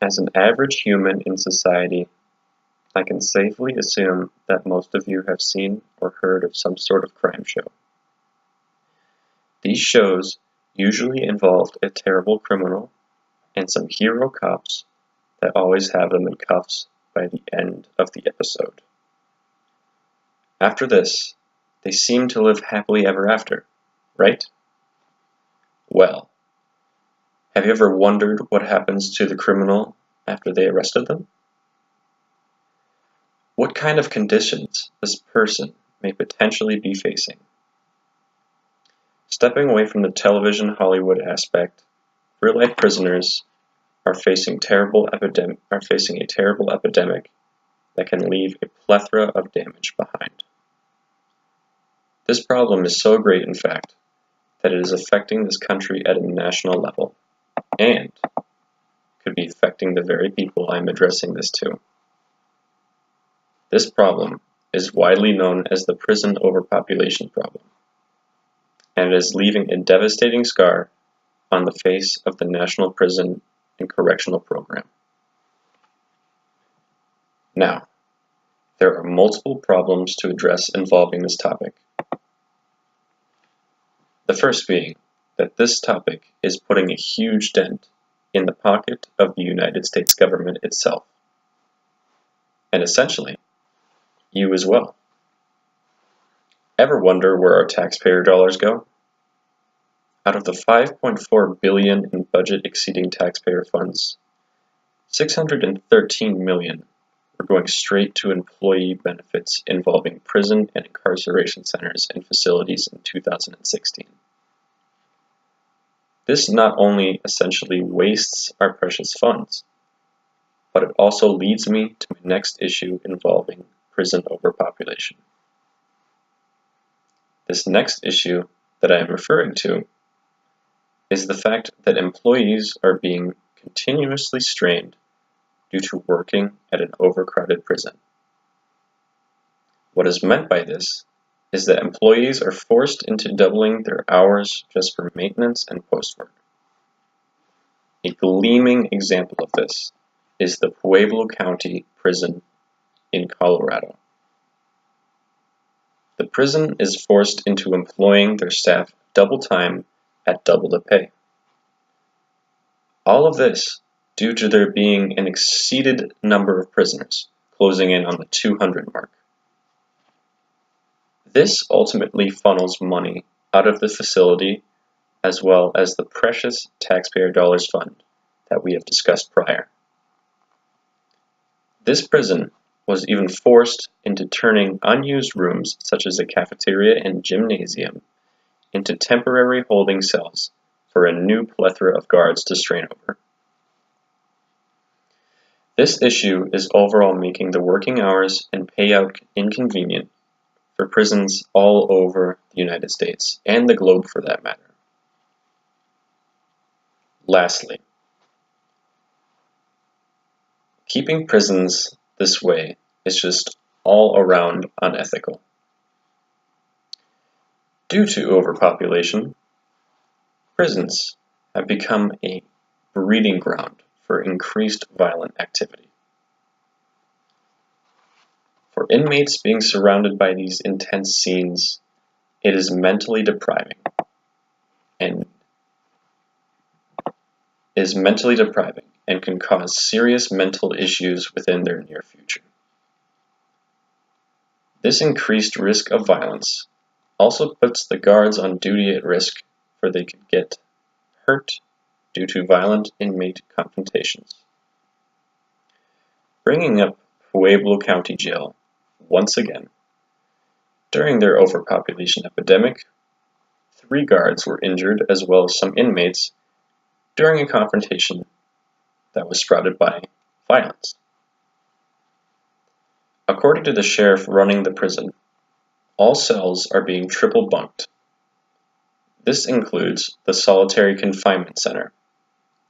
As an average human in society, I can safely assume that most of you have seen or heard of some sort of crime show. These shows usually involved a terrible criminal and some hero cops that always have them in cuffs by the end of the episode. After this, they seem to live happily ever after, right? Well, have you ever wondered what happens to the criminal after they arrested them? What kind of conditions this person may potentially be facing? Stepping away from the television Hollywood aspect, real-life prisoners are facing a terrible epidemic that can leave a plethora of damage behind. This problem is so great, in fact, that it is affecting this country at a national level, and could be affecting the very people I'm addressing this to. This problem is widely known as the prison overpopulation problem, and it is leaving a devastating scar on the face of the National Prison and Correctional Program. Now, there are multiple problems to address involving this topic. The first being that this topic is putting a huge dent in the pocket of the United States government itself, and essentially, you as well. Ever wonder where our taxpayer dollars go? Out of the $5.4 billion in budget-exceeding taxpayer funds, $613 million are going straight to employee benefits involving prison and incarceration centers and facilities in 2016. This not only essentially wastes our precious funds, but it also leads me to my next issue involving prison overpopulation. This next issue that I am referring to is the fact that employees are being continuously strained due to working at an overcrowded prison. What is meant by this is that employees are forced into doubling their hours just for maintenance and post-work. A gleaming example of this is the Pueblo County Prison in Colorado. The prison is forced into employing their staff double time at double the pay. All of this due to there being an exceeded number of prisoners, closing in on the 200 mark. This ultimately funnels money out of the facility as well as the precious taxpayer dollars fund that we have discussed prior. This prison was even forced into turning unused rooms such as a cafeteria and gymnasium into temporary holding cells for a new plethora of guards to strain over. This issue is overall making the working hours and payout inconvenient for prisons all over the United States, and the globe for that matter. Lastly, keeping prisons this way is just all around unethical. Due to overpopulation, prisons have become a breeding ground for increased violent activity. For inmates being surrounded by these intense scenes, it is mentally depriving and can cause serious mental issues within their near future. This increased risk of violence also puts the guards on duty at risk, for they could get hurt due to violent inmate confrontations. Bringing up Pueblo County Jail once again, during their overpopulation epidemic, 3 guards were injured as well as some inmates during a confrontation that was sprouted by violence. According to the sheriff running the prison, all cells are being triple bunked. This includes the solitary confinement center,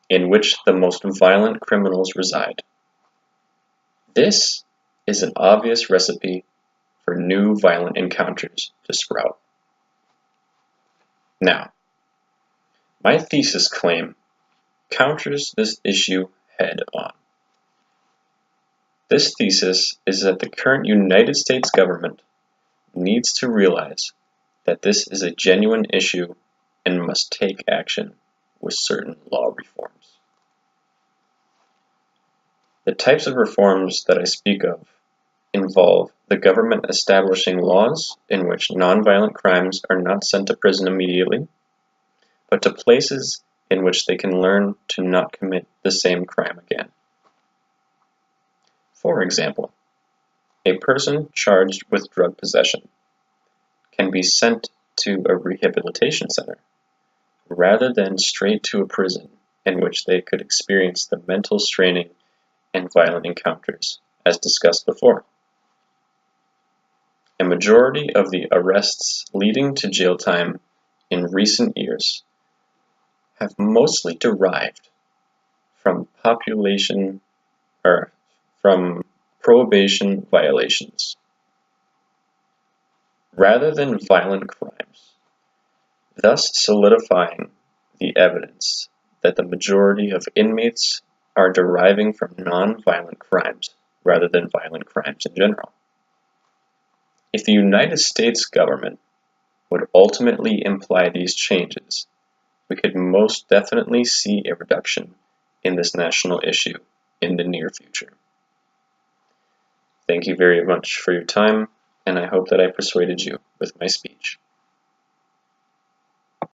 in which the most violent criminals reside. This is an obvious recipe for new violent encounters to sprout. Now, my thesis claim counters this issue head-on. This thesis is that the current United States government needs to realize that this is a genuine issue and must take action with certain law reforms. The types of reforms that I speak of involve the government establishing laws in which nonviolent crimes are not sent to prison immediately, but to places in which they can learn to not commit the same crime again. For example, a person charged with drug possession can be sent to a rehabilitation center rather than straight to a prison in which they could experience the mental straining and violent encounters, as discussed before. A majority of the arrests leading to jail time in recent years have mostly derived from probation violations, rather than violent crimes, thus solidifying the evidence that the majority of inmates are deriving from non-violent crimes rather than violent crimes in general. If the United States government would ultimately imply these changes, we could most definitely see a reduction in this national issue in the near future. Thank you very much for your time, and I hope that I persuaded you with my speech.